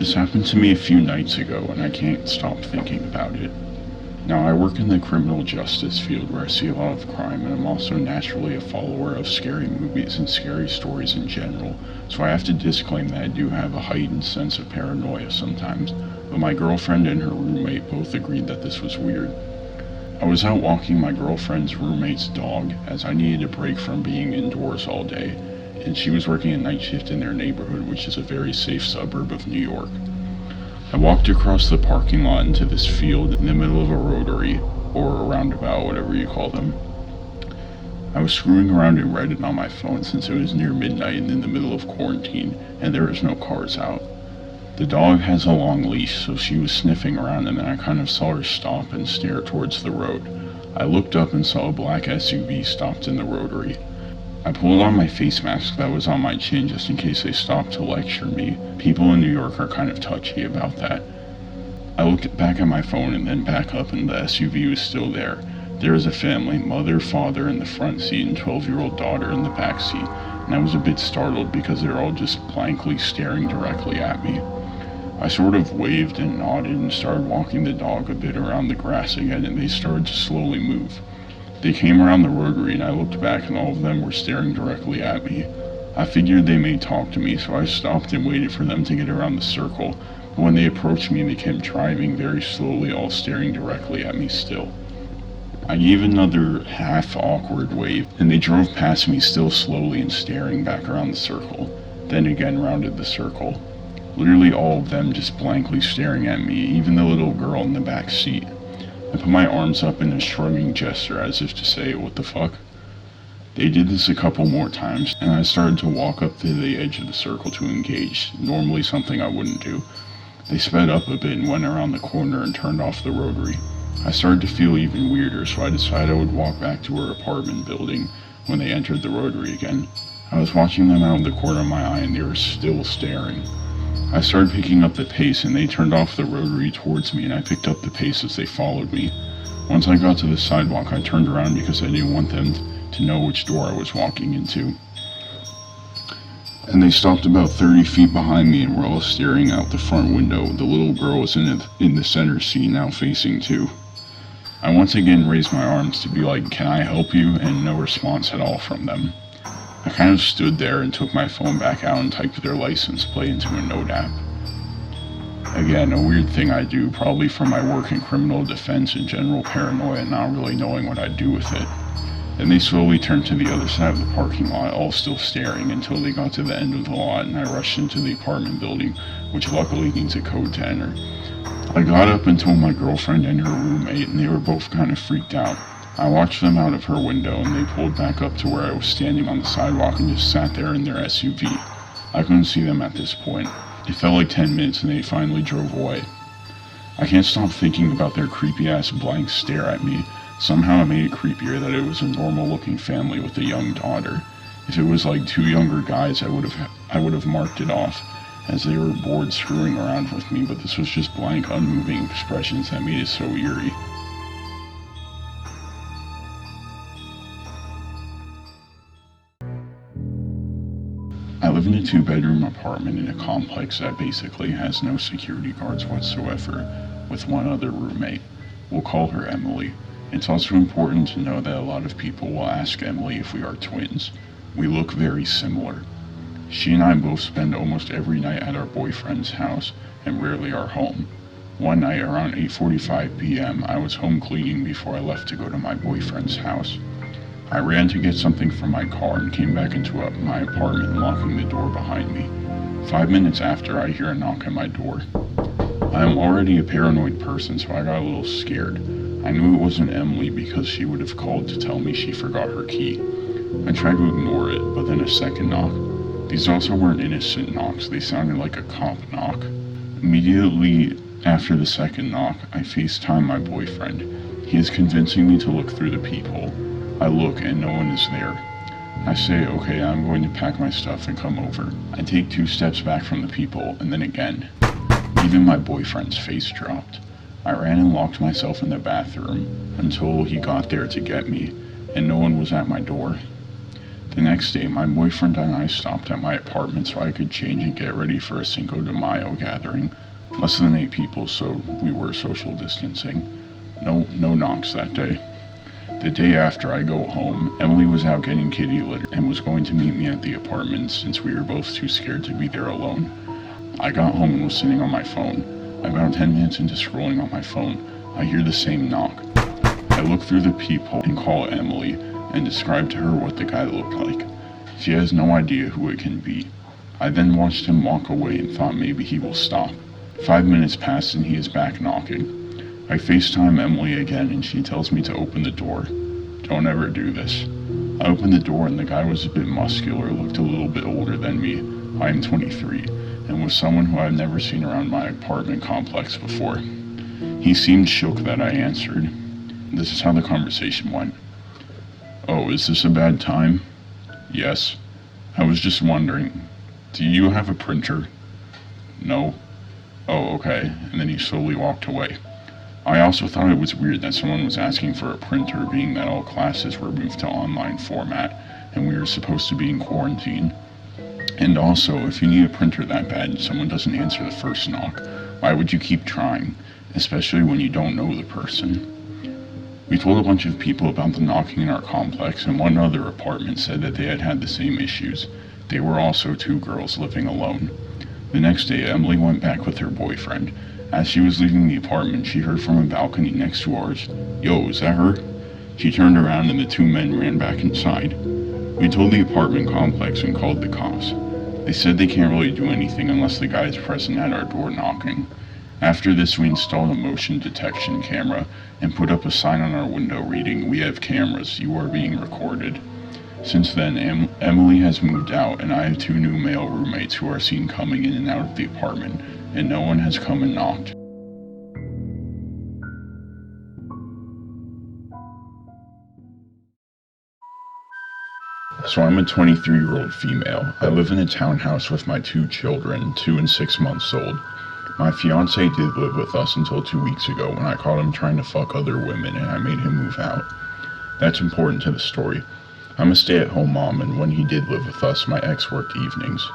This happened to me a few nights ago and I can't stop thinking about it. Now, I work in the criminal justice field where I see a lot of crime, and I'm also naturally a follower of scary movies and scary stories in general, so I have to disclaim that I do have a heightened sense of paranoia sometimes, but my girlfriend and her roommate both agreed that this was weird. I was out walking my girlfriend's roommate's dog as I needed a break from being indoors all day, and she was working a night shift in their neighborhood, which is a very safe suburb of New York. I walked across the parking lot into this field in the middle of a rotary, or a roundabout, whatever you call them. I was screwing around in Reddit on my phone since it was near midnight and in the middle of quarantine, and there was no cars out. The dog has a long leash, so she was sniffing around, and then I kind of saw her stop and stare towards the road. I looked up and saw a black SUV stopped in the rotary. I pulled on my face mask that was on my chin just in case they stopped to lecture me. People in New York are kind of touchy about that. I looked back at my phone and then back up, and the SUV was still there. There was a family, mother, father in the front seat and 12-year-old daughter in the back seat, and I was a bit startled because they were all just blankly staring directly at me. I sort of waved and nodded and started walking the dog a bit around the grass again, and they started to slowly move. They came around the rotary and I looked back and all of them were staring directly at me. I figured they may talk to me, so I stopped and waited for them to get around the circle, but when they approached me they kept driving very slowly, all staring directly at me still. I gave another half awkward wave and they drove past me still slowly and staring back around the circle, then again rounded the circle. Literally all of them just blankly staring at me, even the little girl in the back seat. I put my arms up in a shrugging gesture as if to say, what the fuck? They did this a couple more times, and I started to walk up to the edge of the circle to engage, normally something I wouldn't do. They sped up a bit and went around the corner and turned off the rotary. I started to feel even weirder, so I decided I would walk back to her apartment building when they entered the rotary again. I was watching them out of the corner of my eye and they were still staring. I started picking up the pace and they turned off the rotary towards me, and I picked up the pace as they followed me. Once I got to the sidewalk, I turned around because I didn't want them to know which door I was walking into. And they stopped about 30 feet behind me and were all staring out the front window. The little girl was in the center seat, now facing too. I once again raised my arms to be like, can I help you? And no response at all from them. I kind of stood there and took my phone back out and typed their license plate into a note app. Again, a weird thing I do, probably from my work in criminal defense and general paranoia and not really knowing what I'd do with it. Then they slowly turned to the other side of the parking lot, all still staring, until they got to the end of the lot and I rushed into the apartment building, which luckily needs a code to enter. I got up and told my girlfriend and her roommate, and they were both kind of freaked out. I watched them out of her window and they pulled back up to where I was standing on the sidewalk and just sat there in their SUV. I couldn't see them at this point. It felt like 10 minutes and they finally drove away. I can't stop thinking about their creepy ass blank stare at me. Somehow it made it creepier that it was a normal looking family with a young daughter. If it was like two younger guys, I would have marked it off, as they were bored screwing around with me, but this was just blank, unmoving expressions that made it so eerie. I live in a 2-bedroom apartment in a complex that basically has no security guards whatsoever, with one other roommate. We'll call her Emily. It's also important to know that a lot of people will ask Emily if we are twins. We look very similar. She and I both spend almost every night at our boyfriend's house and rarely are home. One night around 8:45 p.m. I was home cleaning before I left to go to my boyfriend's house. I ran to get something from my car and came back into my apartment, locking the door behind me. 5 minutes after, I hear a knock at my door. I am already a paranoid person, so I got a little scared. I knew it wasn't Emily because she would have called to tell me she forgot her key. I tried to ignore it, but then a second knock. These also weren't innocent knocks, they sounded like a cop knock. Immediately after the second knock, I FaceTime my boyfriend. He is convincing me to look through the peephole. I look and no one is there. I say, okay, I'm going to pack my stuff and come over. I take 2 steps back from the peephole and then again. Even my boyfriend's face dropped. I ran and locked myself in the bathroom until he got there to get me, and no one was at my door. The next day, my boyfriend and I stopped at my apartment so I could change and get ready for a Cinco de Mayo gathering. Less than 8 people, so we were social distancing. No knocks that day. The day after I go home, Emily was out getting kitty litter and was going to meet me at the apartment since we were both too scared to be there alone. I got home and was sitting on my phone. About 10 minutes into scrolling on my phone, I hear the same knock. I look through the peephole and call Emily and describe to her what the guy looked like. She has no idea who it can be. I then watched him walk away and thought maybe he will stop. 5 minutes passed and he is back knocking. I FaceTime Emily again and she tells me to open the door. Don't ever do this. I opened the door and the guy was a bit muscular, looked a little bit older than me. I am 23, and was someone who I've never seen around my apartment complex before. He seemed shook that I answered. This is how the conversation went. Oh, is this a bad time? Yes. I was just wondering, do you have a printer? No. Oh, okay. And then he slowly walked away. I also thought it was weird that someone was asking for a printer, being that all classes were moved to online format and we were supposed to be in quarantine. And also, if you need a printer that bad and someone doesn't answer the first knock, why would you keep trying, especially when you don't know the person? We told a bunch of people about the knocking in our complex, and one other apartment said that they had had the same issues. They were also 2 girls living alone. The next day, Emily went back with her boyfriend. As she was leaving the apartment, she heard from a balcony next to ours, "Yo, is that her?" She turned around and the 2 men ran back inside. We told the apartment complex and called the cops. They said they can't really do anything unless the guy is present at our door knocking. After this, we installed a motion detection camera and put up a sign on our window reading, "We have cameras, you are being recorded." Since then, Emily has moved out and I have 2 new male roommates who are seen coming in and out of the apartment, and no one has come and knocked. So I'm a 23-year-old female. I live in a townhouse with my 2 children, 2 and 6 months old. My fiance did live with us until 2 weeks ago when I caught him trying to fuck other women and I made him move out. That's important to the story. I'm a stay-at-home mom, and when he did live with us, my ex worked evenings.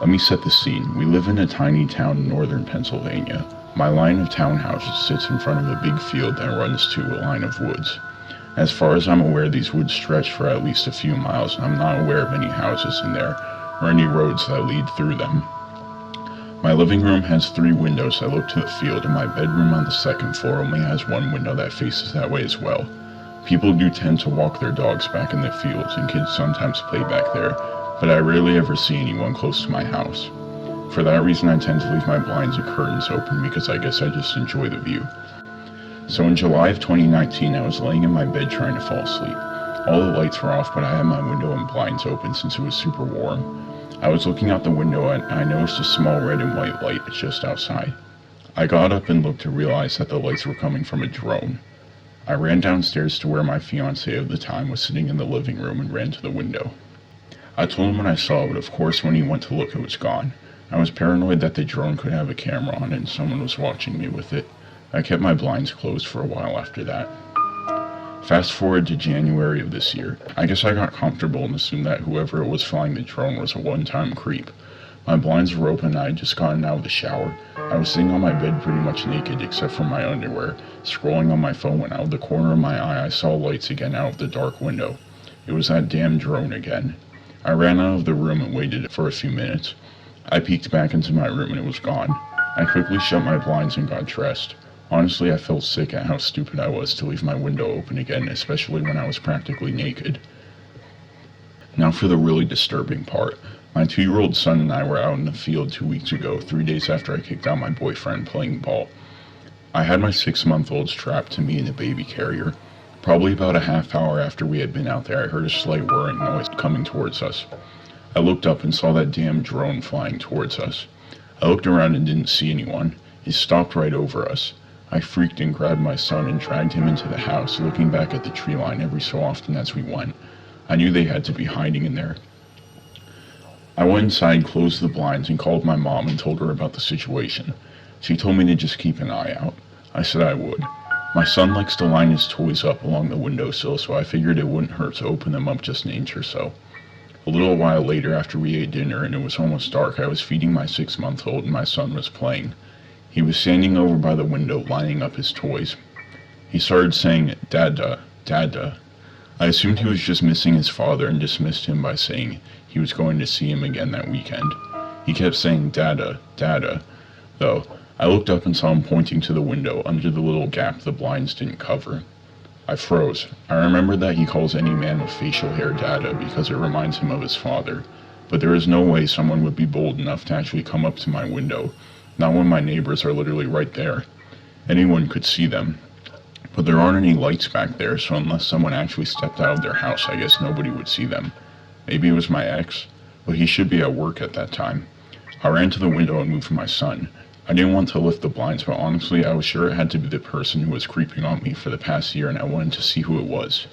Let me set the scene. We live in a tiny town in northern Pennsylvania. My line of townhouses sits in front of a big field that runs to a line of woods. As far as I'm aware, these woods stretch for at least a few miles, and I'm not aware of any houses in there or any roads that lead through them. My living room has 3 windows that look to the field, and my bedroom on the 2nd floor only has 1 window that faces that way as well. People do tend to walk their dogs back in the fields, and kids sometimes play back there, but I rarely ever see anyone close to my house. For that reason, I tend to leave my blinds and curtains open because I guess I just enjoy the view. So in July of 2019, I was laying in my bed trying to fall asleep. All the lights were off, but I had my window and blinds open since it was super warm. I was looking out the window and I noticed a small red and white light just outside. I got up and looked to realize that the lights were coming from a drone. I ran downstairs to where my fiancé of the time was sitting in the living room and ran to the window. I told him what I saw, but of course when he went to look it was gone. I was paranoid that the drone could have a camera on it and someone was watching me with it. I kept my blinds closed for a while after that. Fast forward to January of this year. I guess I got comfortable and assumed that whoever was flying the drone was a one-time creep. My blinds were open and I had just gotten out of the shower. I was sitting on my bed pretty much naked except for my underwear, scrolling on my phone when out of the corner of my eye I saw lights again out of the dark window. It was that damn drone again. I ran out of the room and waited for a few minutes. I peeked back into my room and it was gone. I quickly shut my blinds and got dressed. Honestly, I felt sick at how stupid I was to leave my window open again, especially when I was practically naked. Now for the really disturbing part. My 2-year-old son and I were out in the field 2 weeks ago, 3 days after I kicked out my boyfriend playing ball. I had my 6-month-old strapped to me in a baby carrier. Probably about a half hour after we had been out there, I heard a slight whirring noise coming towards us. I looked up and saw that damn drone flying towards us. I looked around and didn't see anyone. It stopped right over us. I freaked and grabbed my son and dragged him into the house, looking back at the tree line every so often as we went. I knew they had to be hiding in there. I went inside, closed the blinds, and called my mom and told her about the situation. She told me to just keep an eye out. I said I would. My son likes to line his toys up along the windowsill, so I figured it wouldn't hurt to open them up just an inch or so. A little while later, after we ate dinner and it was almost dark, I was feeding my 6-month-old and my son was playing. He was standing over by the window lining up his toys. He started saying, "Dada, Dada." I assumed he was just missing his father and dismissed him by saying he was going to see him again that weekend. He kept saying "Dada, Dada," though. I looked up and saw him pointing to the window under the little gap the blinds didn't cover. I froze. I remembered that he calls any man with facial hair Dada because it reminds him of his father, but there is no way someone would be bold enough to actually come up to my window, not when my neighbors are literally right there. Anyone could see them. But there aren't any lights back there, so unless someone actually stepped out of their house, I guess nobody would see them. Maybe it was my ex, but he should be at work at that time. I ran to the window and moved for my son. I didn't want to lift the blinds, but honestly, I was sure it had to be the person who was creeping on me for the past year, and I wanted to see who it was.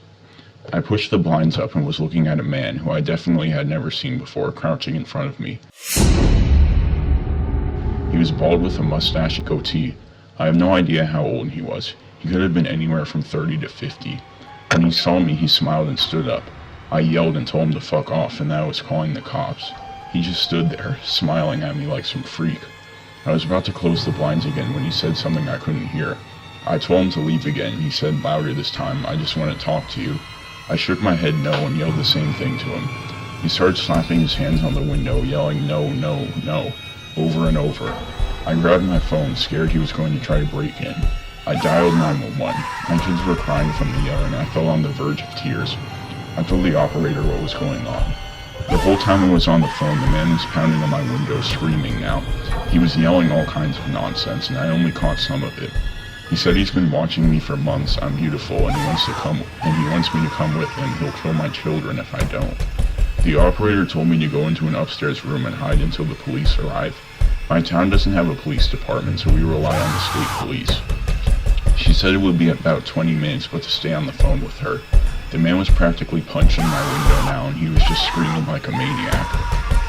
I pushed the blinds up and was looking at a man who I definitely had never seen before crouching in front of me. He was bald with a mustache and goatee. I have no idea how old he was. He could have been anywhere from 30 to 50. When he saw me, he smiled and stood up. I yelled and told him to fuck off and that I was calling the cops. He just stood there, smiling at me like some freak. I was about to close the blinds again when he said something I couldn't hear. I told him to leave again. He said louder this time, "I just want to talk to you." I shook my head no and yelled the same thing to him. He started slapping his hands on the window, yelling "no, no, no," over and over. I grabbed my phone, scared he was going to try to break in. I dialed 911. My kids were crying from the yelling and I fell on the verge of tears. I told the operator what was going on. The whole time I was on the phone, the man was pounding on my window, screaming now. He was yelling all kinds of nonsense, and I only caught some of it. He said he's been watching me for months, I'm beautiful, and he wants me to come with him. He'll kill my children if I don't. The operator told me to go into an upstairs room and hide until the police arrive. My town doesn't have a police department, so we rely on the state police. She said it would be about 20 minutes, but to stay on the phone with her. The man was practically punching my window now, and he was just screaming like a maniac.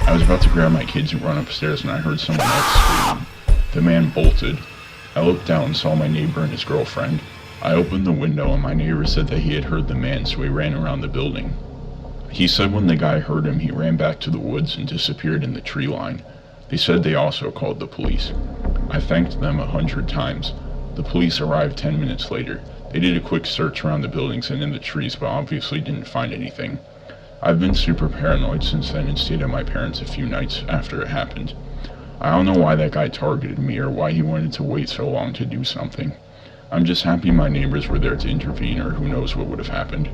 I was about to grab my kids and run upstairs when I heard someone else scream. The man bolted. I looked down and saw my neighbor and his girlfriend. I opened the window and my neighbor said that he had heard the man, so he ran around the building. He said when the guy heard him, he ran back to the woods and disappeared in the tree line. They said they also called the police. I thanked them 100 times. The police arrived 10 minutes later. They did a quick search around the buildings and in the trees, but obviously didn't find anything. I've been super paranoid since then and stayed at my parents' a few nights after it happened. I don't know why that guy targeted me or why he wanted to wait so long to do something. I'm just happy my neighbors were there to intervene, or who knows what would have happened.